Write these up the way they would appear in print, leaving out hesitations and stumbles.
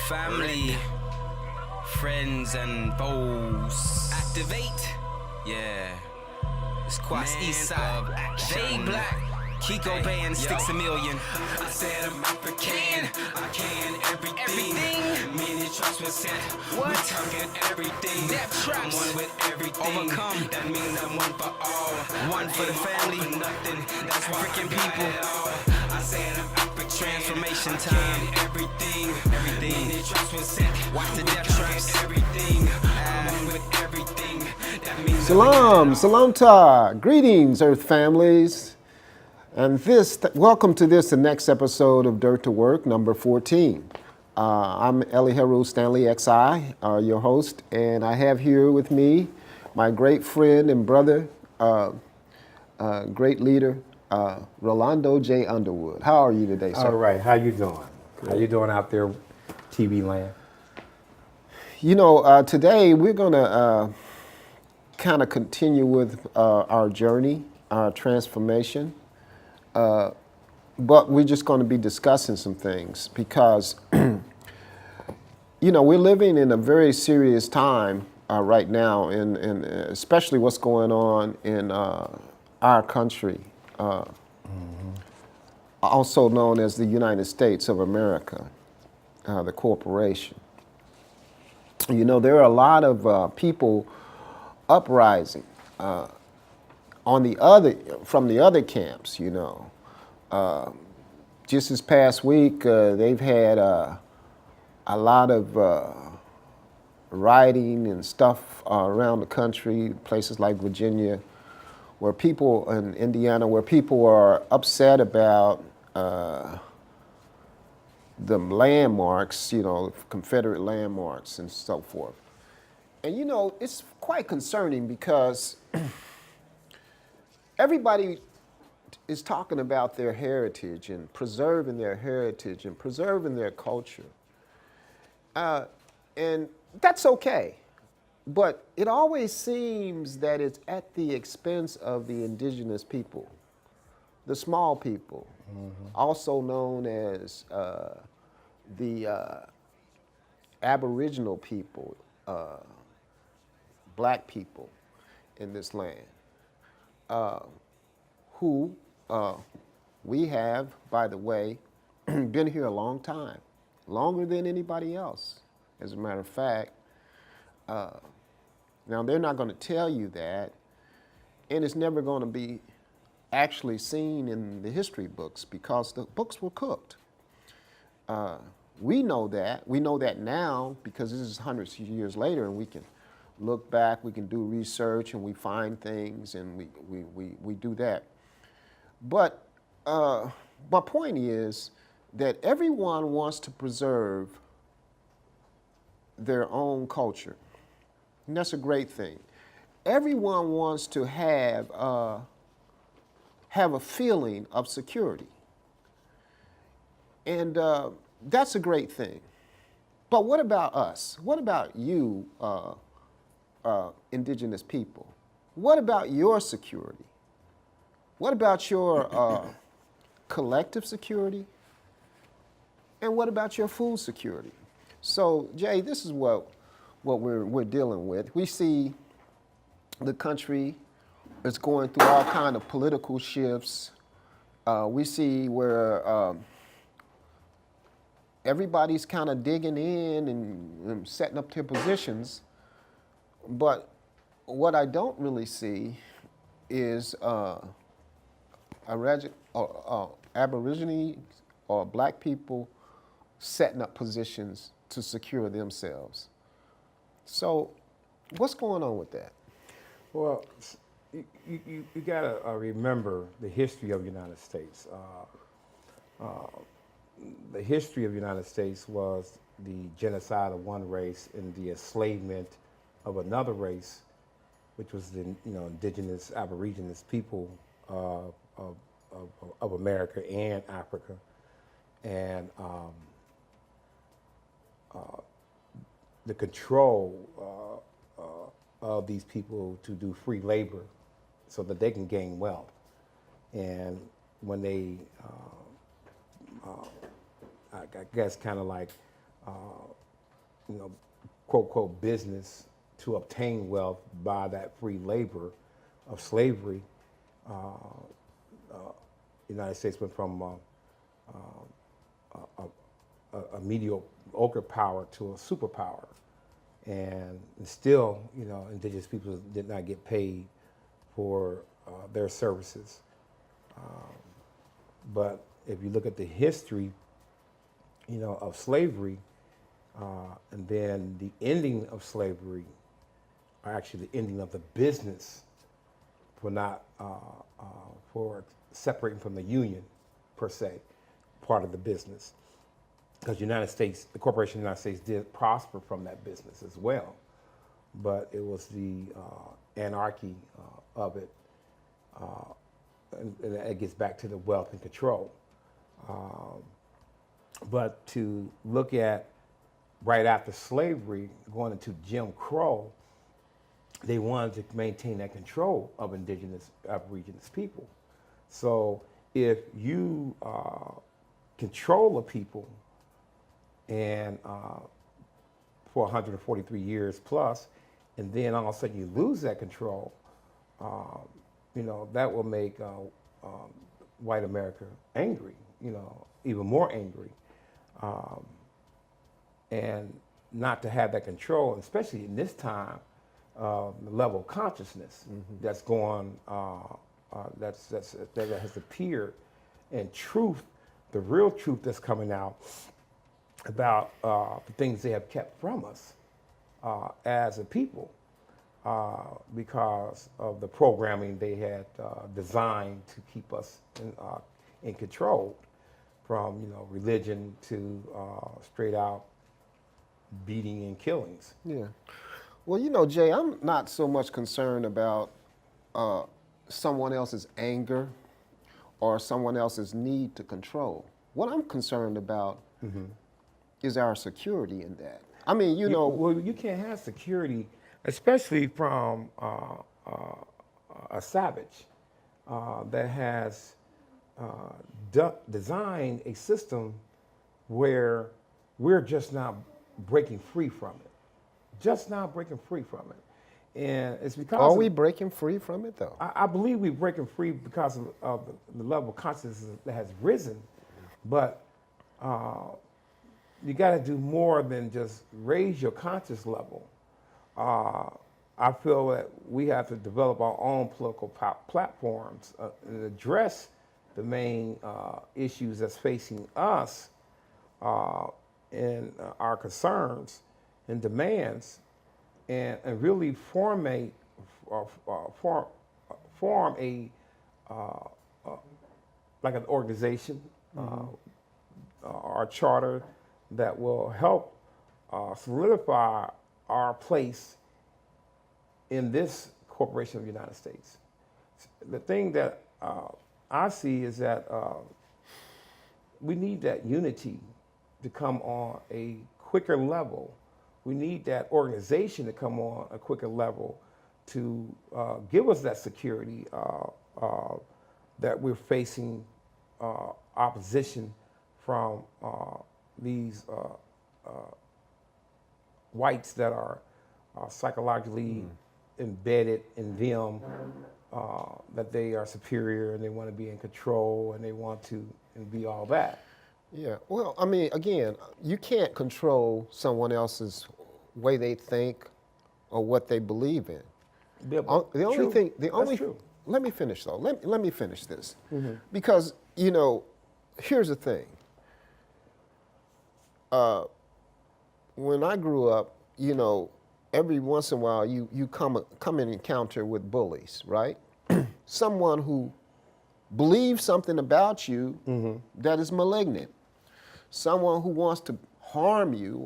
Family, friends and foes. Activate. Yeah. It's Quas Eastside. They Black. Kiko Bay and Sticks a Million. I said I'm African, I can everything. Many trust was sent. What? We talking everything. Death I'm traps. one with everything. Overcome. That means I'm one for all. One for the family. For nothing. That's why African I got people. it all. I said I'm African. Transformation I time. can everything. Everything. Many trust was sent. Watch the We death talking traps. everything. I'm one with everything. That means Salam, salam ta. Greetings, Earth families. And welcome to the next episode of Dirt to Work, number 14. I'm Elihu Stanley XI, your host, and I have here with me my great friend and brother, great leader, Rolando J. Underwood. How are you today, sir? All right, how you doing? How you doing out there, TV land? You know, today we're going to kind of continue with our journey, our transformation. But we're just going to be discussing some things because, you know, we're living in a very serious time right now, and especially what's going on in our country, also known as the United States of America, the corporation. You know, there are a lot of people uprising from the other camps, you know. Just this past week, they've had a lot of rioting and stuff around the country, places like Virginia, where people, in Indiana, where people are upset about the landmarks, you know, Confederate landmarks and so forth. And you know, it's quite concerning because everybody is talking about their heritage and preserving their heritage and preserving their culture. And that's okay. But it always seems that it's at the expense of the indigenous people, the small people, also known as the Aboriginal people, black people in this land, who we have, by the way, been here a long time, longer than anybody else, as a matter of fact. Now, they're not going to tell you that, and it's never going to be actually seen in the history books because the books were cooked. We know that. We know that now because this is hundreds of years later, and we can look back, we can do research, and we find things, and we do that. But my point is that everyone wants to preserve their own culture, and that's a great thing. Everyone wants to have a feeling of security, and that's a great thing. But what about us? What about you, indigenous people? What about your security? What about your collective security? And what about your food security? So, Jay, this is what we're dealing with. We see the country is going through all kind of political shifts. We see where everybody's kind of digging in and setting up their positions. But what I don't really see is Aborigines or black people setting up positions to secure themselves. So what's going on with that? Well, you got to remember the history of the United States. The history of the United States was the genocide of one race and the enslavement of another race, which was the indigenous Aborigines people of America and Africa, and the control of these people to do free labor so that they can gain wealth. And when they, I guess, kind of like you know, quote, quote, business to obtain wealth by that free labor of slavery, the United States went from a mediocre power to a superpower. And still, you know, indigenous people did not get paid for their services. But if you look at the history, you know, of slavery, and then the ending of slavery, or actually the ending of the business for not for separating from the union per se, part of the business, because the corporation of the United States did prosper from that business as well, but it was the anarchy of it, and it gets back to the wealth and control. But to look at right after slavery, going into Jim Crow, they wanted to maintain that control of indigenous Aboriginous people. So if you control a people and for 143 years plus, and then all of a sudden you lose that control, you know, that will make white America angry, you know, even more angry. And not to have that control, especially in this time, the level of consciousness that's going, that has appeared, and truth, the real truth that's coming out about the things they have kept from us as a people, because of the programming they had designed to keep us in control, from, you know, religion to straight out beating and killings. Yeah. Well, you know, Jay, I'm not so much concerned about someone else's anger or someone else's need to control. What I'm concerned about is our security in that. I mean, you know. Well, you can't have security, especially from a savage that has designed a system where we're just not breaking free from it. Just now breaking free from it. And it's because Are we breaking free from it, though? I believe we're breaking free because of the level of consciousness that has risen. But you got to do more than just raise your conscious level. I feel that we have to develop our own political platforms and address the main issues that's facing us and our concerns and demands, and really form a like an organization or a charter that will help solidify our place in this corporation of the United States. The thing that I see is that we need that unity to come on a quicker level. We need that organization to come on a quicker level to give us that security that we're facing opposition from these whites that are psychologically embedded in them, that they are superior and they want to be in control and they want to be all that. Yeah, well, I mean, again, you can't control someone else's way they think or what they believe in. Yeah, The only true. thing, That's true. let me finish though. Let me finish this. Because, you know, here's the thing. When I grew up, you know, every once in a while you come in encounter with bullies, right? Someone who believes something about you that is malignant. Someone who wants to harm you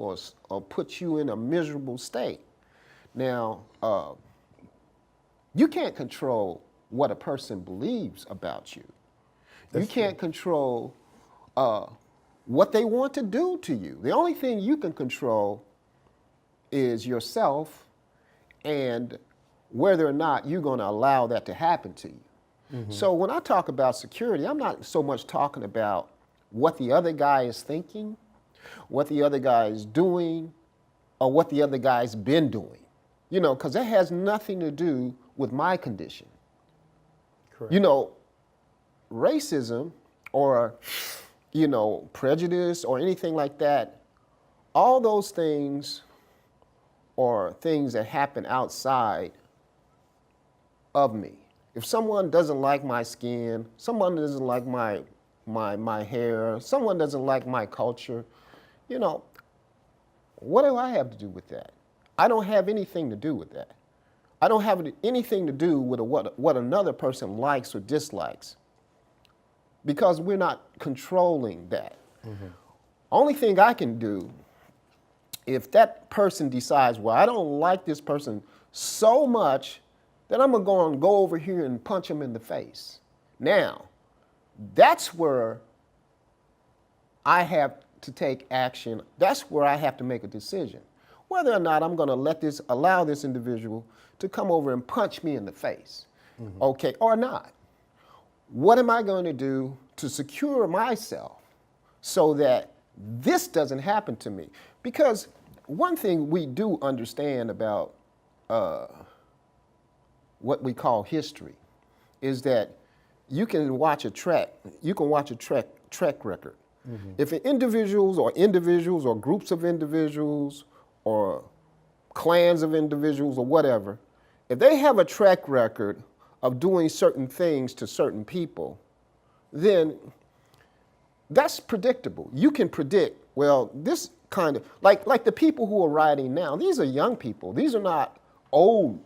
or put you in a miserable state. Now, you can't control what a person believes about you. You can't control what they want to do to you. The only thing you can control is yourself and whether or not you're going to allow that to happen to you. So when I talk about security, I'm not so much talking about what the other guy is thinking, what the other guy is doing or what the other guy's been doing. You know, because that has nothing to do with my condition. Correct. You know, racism or, you know, prejudice or anything like that, all those things are things that happen outside of me. If someone doesn't like my skin, someone doesn't like my hair, someone doesn't like my culture, you know, what do I have to do with that? I don't have anything to do with that. I don't have anything to do with what another person likes or dislikes because we're not controlling that. Only thing I can do, if that person decides, well, I don't like this person so much that I'm gonna go over here and punch him in the face. Now, that's where I have to take action. That's where I have to make a decision. Whether or not I'm gonna allow this individual to come over and punch me in the face, okay, or not. What am I going to do to secure myself so that this doesn't happen to me? Because one thing we do understand about what we call history is that you can watch a track record. If individuals or groups of individuals or clans of individuals or whatever, if they have a track record of doing certain things to certain people, then that's predictable. You can predict, well, this kind of, like the people who are rioting now, these are young people. These are not old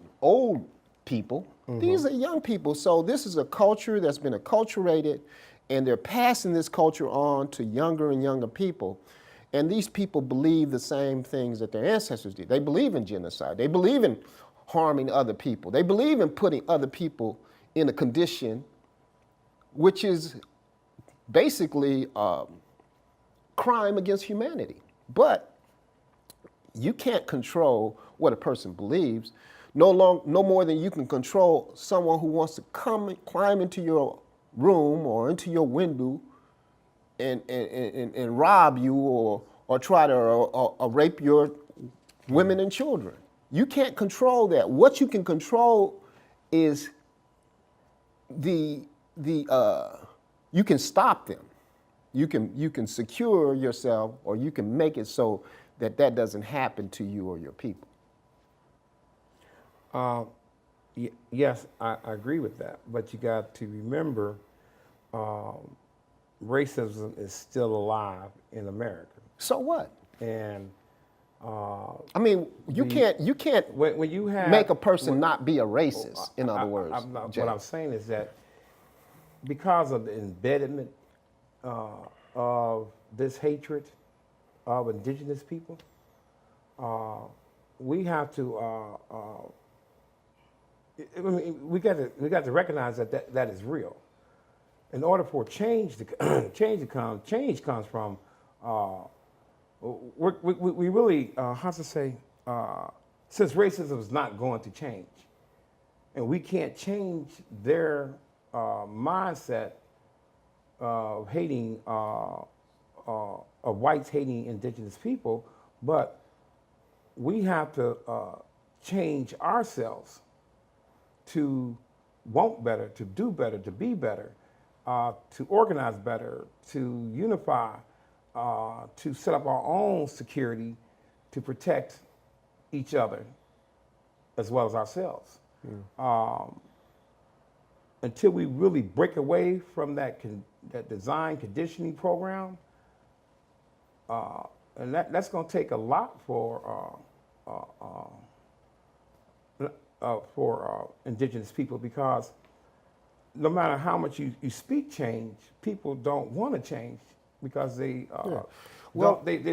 people. These are young people. So this is a culture that's been acculturated, and they're passing this culture on to younger and younger people. And these people believe the same things that their ancestors did. They believe in genocide. They believe in harming other people. They believe in putting other people in a condition which is basically crime against humanity. But you can't control what a person believes, no more than you can control someone who wants to climb into your room or into your window and rob you or try to rape your women and children. You can't control that. What you can control is you can stop them. You can secure yourself, or you can make it so that doesn't happen to you or your people. Yes, I agree with that. But you got to remember, racism is still alive in America. So what? And I mean, you can't when you have make a person not be a racist. In other words, what I'm saying is that because of the embedment of this hatred of indigenous people, we have to. I mean, we got to recognize that is real. In order for change to come, change comes from. We really, how to say, since racism is not going to change, and we can't change their mindset of hating, of whites hating indigenous people, but we have to change ourselves to want better, to do better, to be better, to organize better, to unify, to set up our own security to protect each other as well as ourselves. Until we really break away from that design conditioning program, and that's going to take a lot for indigenous people, because no matter how much you speak change, people don't want to change because they're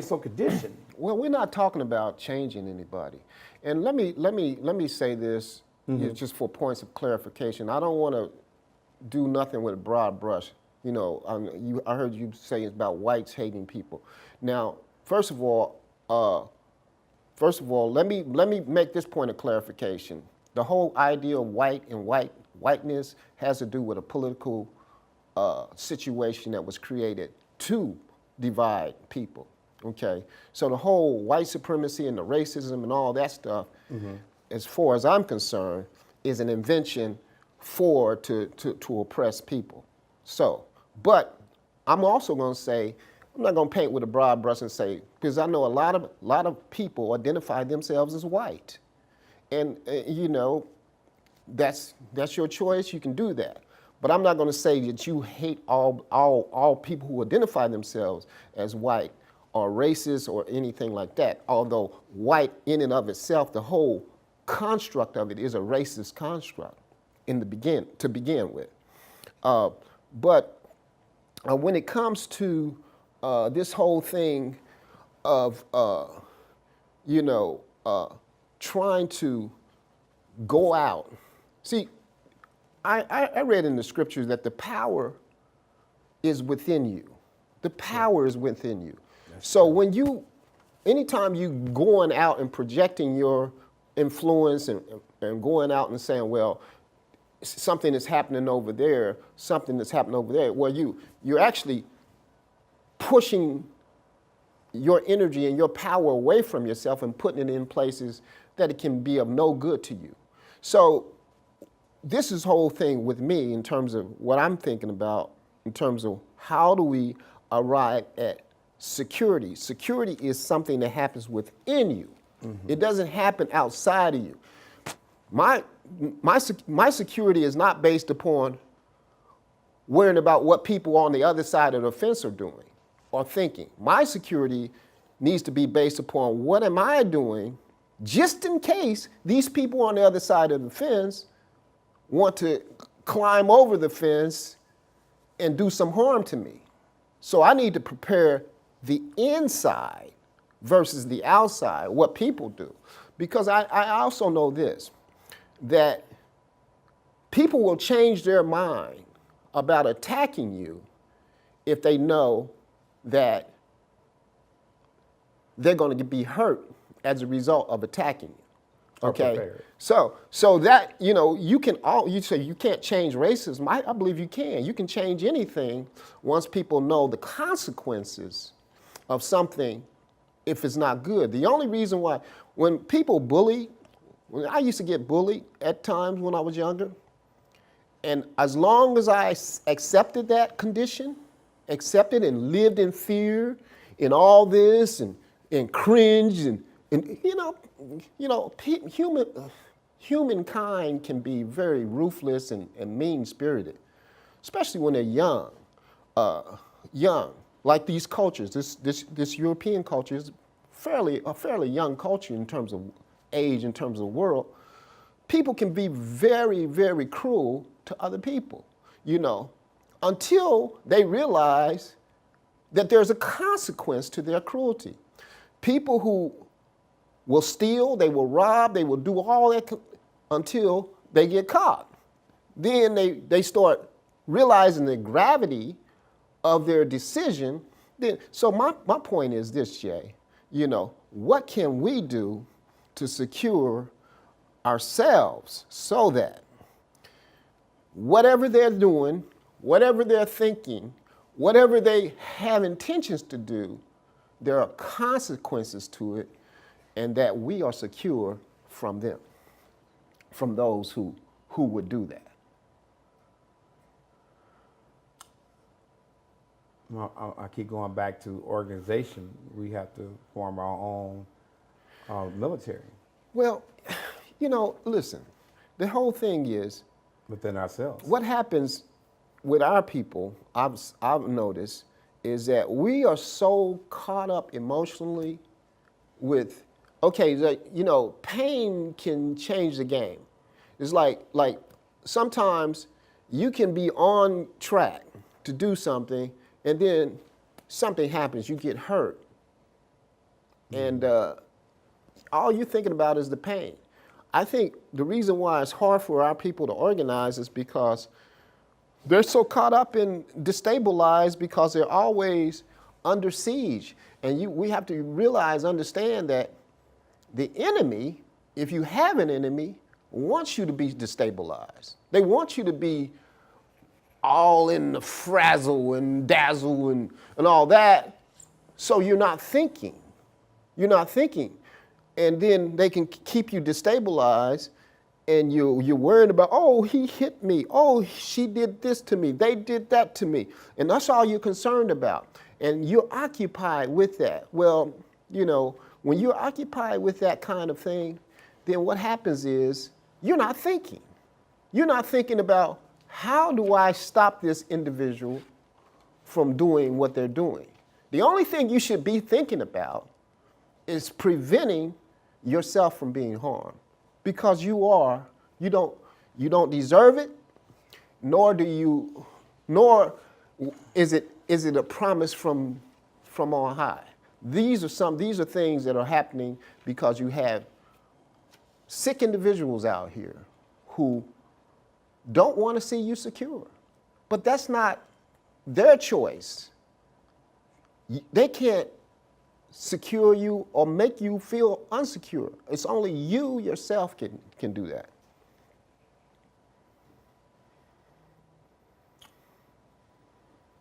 so conditioned. Well, we're not talking about changing anybody. And let me say this, just for points of clarification. I don't want to do nothing with a broad brush. You know, I heard you say it's about whites hating people. Now, first of all, let me make this point of clarification. The whole idea of white and whiteness has to do with a political situation that was created to divide people. Okay, so the whole white supremacy and the racism and all that stuff, as far as I'm concerned, is an invention to oppress people. So, but I'm also going to say, I'm not going to paint with a broad brush and say, because I know a lot of people identify themselves as white, and you know, that's your choice. You can do that. But I'm not going to say that you hate all people who identify themselves as white or racist or anything like that. Although white in and of itself, the whole construct of it is a racist construct to begin with. But when it comes to this whole thing of trying to go out, see, I read in the scriptures that the power is within you. The power is within you. So when anytime you going out and projecting your influence and going out and saying, well, something is happening over there, something that's happening over there, well, you're actually pushing your energy and your power away from yourself and putting it in places that it can be of no good to you. So this is whole thing with me in terms of what I'm thinking about in terms of how do we arrive at security. Security is something that happens within you. It doesn't happen outside of you. My security is not based upon worrying about what people on the other side of the fence are doing or thinking. My security needs to be based upon what am I doing just in case these people on the other side of the fence want to climb over the fence and do some harm to me. So I need to prepare the inside versus the outside, what people do. Because I also know this, that people will change their mind about attacking you if they know that they're going to be hurt as a result of attacking you. Okay, so that, you say you can't change racism. I believe you can. You can change anything once people know the consequences of something if it's not good. The only reason why, when people bully, when I used to get bullied at times when I was younger, and as long as I accepted that condition, accepted and lived in fear and all this and cringed and humankind can be very ruthless and mean-spirited, especially when they're young. Like these cultures, this European culture is a fairly young culture in terms of age, in terms of world. People can be very, very cruel to other people, until they realize that there's a consequence to their cruelty. People who will steal, they will rob, they will do all that until they get caught. Then they start realizing the gravity of their decision. So my point is this, Jay, what can we do to secure ourselves so that whatever they're doing, whatever they're thinking, whatever they have intentions to do, there are consequences to it, and that we are secure from them, from those who would do that. Well, I keep going back to organization. We have to form our own military. Well, listen, the whole thing is within ourselves. What happens with our people, I've noticed, is that we are so caught up emotionally with, pain can change the game. It's like sometimes you can be on track to do something and then something happens, you get hurt. And all you're thinking about is the pain. I think the reason why it's hard for our people to organize is because they're so caught up and destabilized because they're always under siege. And we have to understand that the enemy, if you have an enemy, wants you to be destabilized. They want you to be all in the frazzle and dazzle and all that So you're not thinking. You're not thinking. And then they can keep you destabilized, and you're worried about, oh, he hit me. Oh, she did this to me. They did that to me. And that's all you're concerned about. And you're occupied with that. Well, you know, when you're occupied with that kind of thing, then what happens is you're not thinking. You're not thinking about, how do I stop this individual from doing what they're doing? The only thing you should be thinking about is preventing yourself from being harmed, because you don't deserve it, nor is it a promise from on high. These are things that are happening because you have sick individuals out here who don't want to see you secure. But that's not their choice. They can't secure you or make you feel unsecure. It's only you yourself can do that.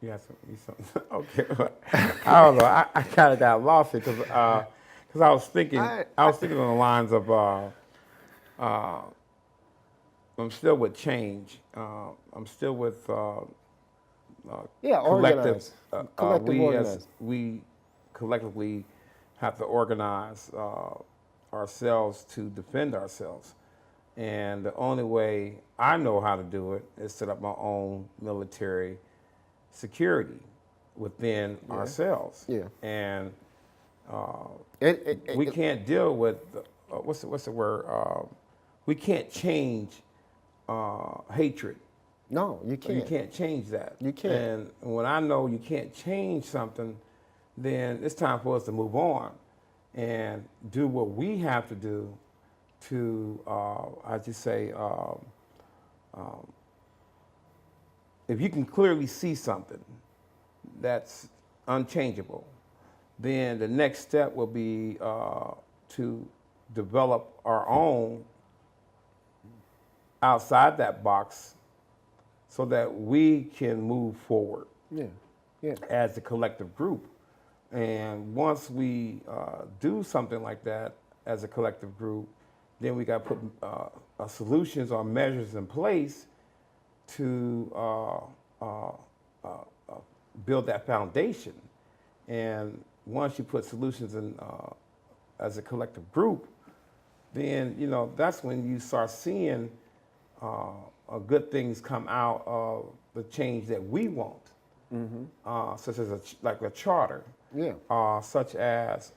You got something? Okay. I don't know. I kind of got lost because I was thinking. I was thinking on the lines of I'm still with change. I'm still with collective. We collectively have to organize ourselves to defend ourselves, and the only way I know how to do it is set up my own military security within ourselves. Yeah. And we can't deal with what's the word? We can't change hatred. No, you can't. You can't change that. You can't. And when I know you can't change something, then it's time for us to move on and do what we have to do to, I just say, if you can clearly see something that's unchangeable, then the next step will be to develop our own outside that box so that we can move forward as a collective group. And once we do something like that as a collective group, then we got to put solutions or measures in place to build that foundation. And once you put solutions in as a collective group, then that's when you start seeing good things come out of the change that we want, such as like a charter, such as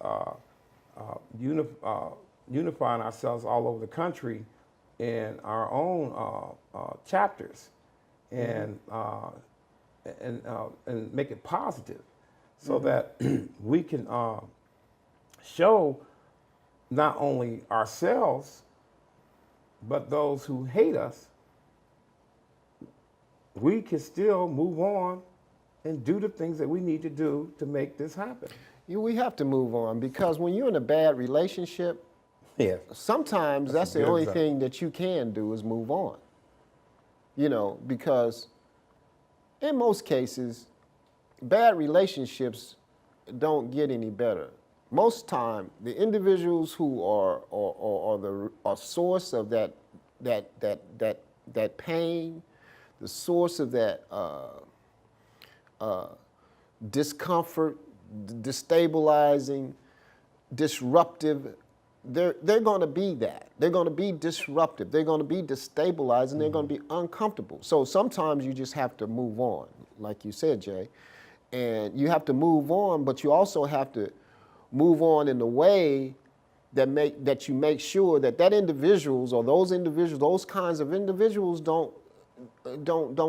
unifying ourselves all over the country in our own chapters, and make it positive, so that we can show not only ourselves but those who hate us, we can still move on and do the things that we need to do to make this happen. We have to move on, because when you're in a bad relationship, sometimes that's the only thing that you can do is move on. Because in most cases, bad relationships don't get any better. Most time, the individuals who are the source of that pain, the source of that discomfort, destabilizing, disruptive, they're going to be that. They're going to be disruptive. They're going to be destabilized, and they're going to be uncomfortable. So sometimes you just have to move on, like you said, Jay. And you have to move on, but you also have to move on in a way that you make sure that individuals or those kinds of individuals don't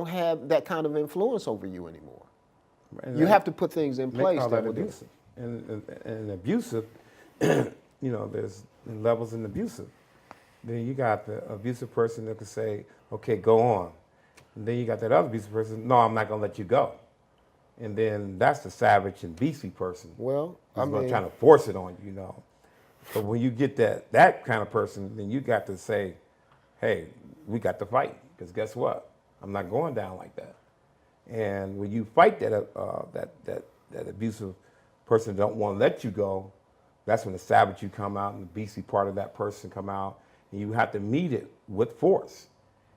have that kind of influence over you anymore. And you have to put things in place that will do. And abusive, there's levels in abusive. Then you got the abusive person that can say, okay, go on. And then you got that other abusive person, no, I'm not going to let you go. And then that's the savage and beastly person. Well, I'm trying to force it on you, But when you get that kind of person, then you got to say, hey, we got to fight. Because guess what? I'm not going down like that. And when you fight that abusive person don't want to let you go, that's when the Sabbath come out and the beastly part of that person come out, and you have to meet it with force.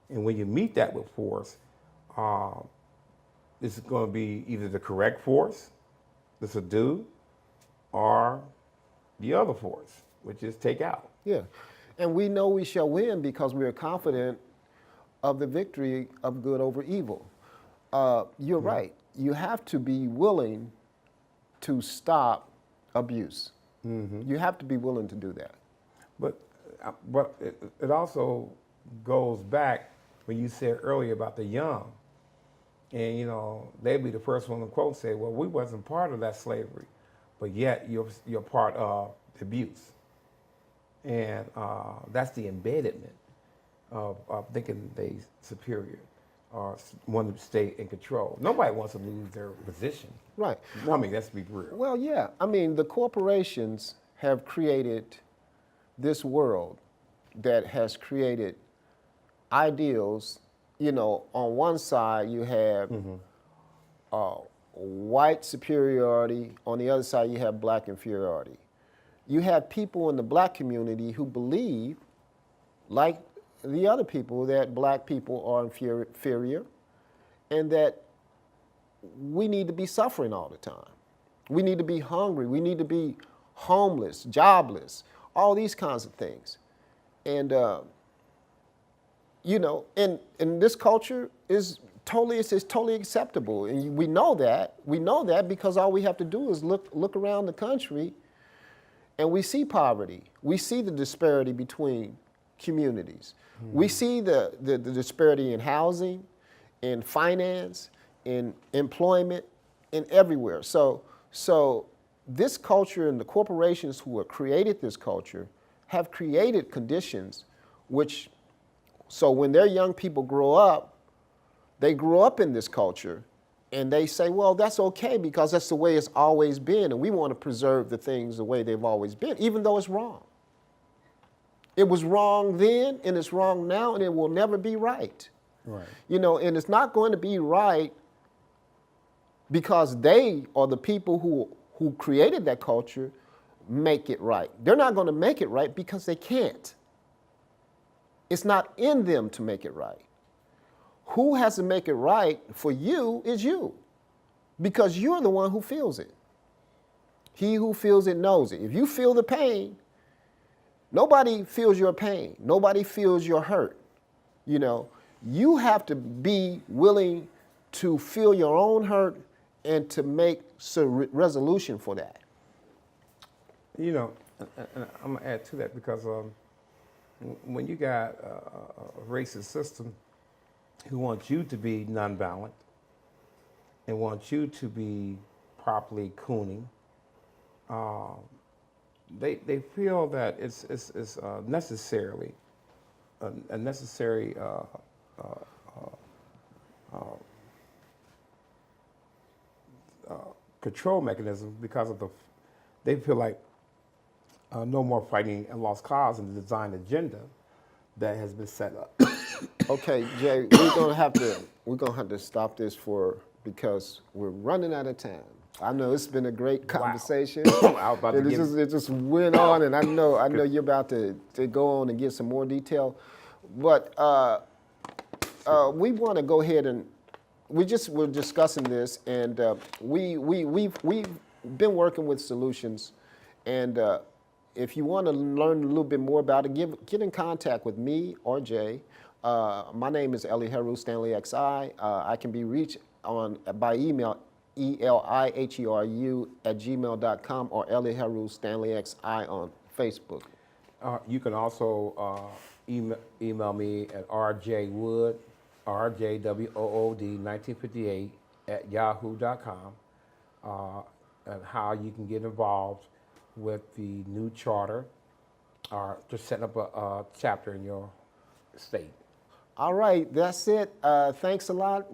And when you meet that with force, it's going to be either the correct force, the subdue, or the other force, which is take out. Yeah. And we know we shall win because we are confident of the victory of good over evil. You're right. You have to be willing to stop abuse. You have to be willing to do that. But it also goes back when you said earlier about the young. And, you know, they'd be the first one to quote say, well, we wasn't part of that slavery, but yet you're part of the abuse. And that's the embedment of thinking they superior or want to stay in control. Nobody wants to lose their position. Right. I mean, let's be real. Well, yeah. I mean, the corporations have created this world that has created ideals. You know, on one side you have white superiority. On the other side you have black inferiority. You have people in the black community who believe, like the other people, that black people are inferior and that we need to be suffering all the time. We need to be hungry. We need to be homeless, jobless, all these kinds of things. And, you know, and this culture is totally acceptable. And we know that. We know that because all we have to do is look around the country and we see poverty. We see the disparity between communities. We see the disparity in housing, in finance, in employment, in everywhere. So this culture and the corporations who have created this culture have created conditions which, so when their young people grow up, they grow up in this culture and they say, well, that's okay because that's the way it's always been and we want to preserve the things the way they've always been, even though it's wrong. It was wrong then and it's wrong now and it will never be right. Right. You know, and it's not going to be right because they or the people who created that culture make it right. They're not going to make it right because they can't. It's not in them to make it right. Who has to make it right for you is you, because you're the one who feels it. He who feels it knows it. If you feel the pain, nobody feels your pain. Nobody feels your hurt. You know, you have to be willing to feel your own hurt and to make resolution for that. You know, and I'm going to add to that because when you got a racist system who wants you to be nonviolent and wants you to be properly cooning, they feel that it's necessarily a necessary control mechanism because of they feel like no more fighting and lost cause in the design agenda that has been set up. Okay, Jay, we're gonna have to stop this because we're running out of time. I know it's been a great conversation. I was about to it just went on, and I know you're about to go on and give some more detail, but we want to go ahead and we're discussing this, and we've been working with solutions, and if you want to learn a little bit more about it, get in contact with me or Jay. My name is Eliheru Stanley XI. I can be reached by email, eliheru@gmail.com, or Eliheru Stanley XI on Facebook. You can also email me at rjwood, rjwood1958 at yahoo.com, and how you can get involved with the new charter or just setting up a chapter in your state. All right, that's it. Thanks a lot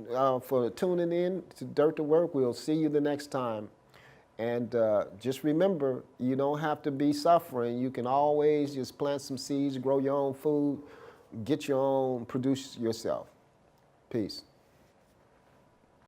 for tuning in to Dirt to Work. We'll see you the next time. And just remember, you don't have to be suffering. You can always just plant some seeds, grow your own food, get your own, produce yourself. Peace.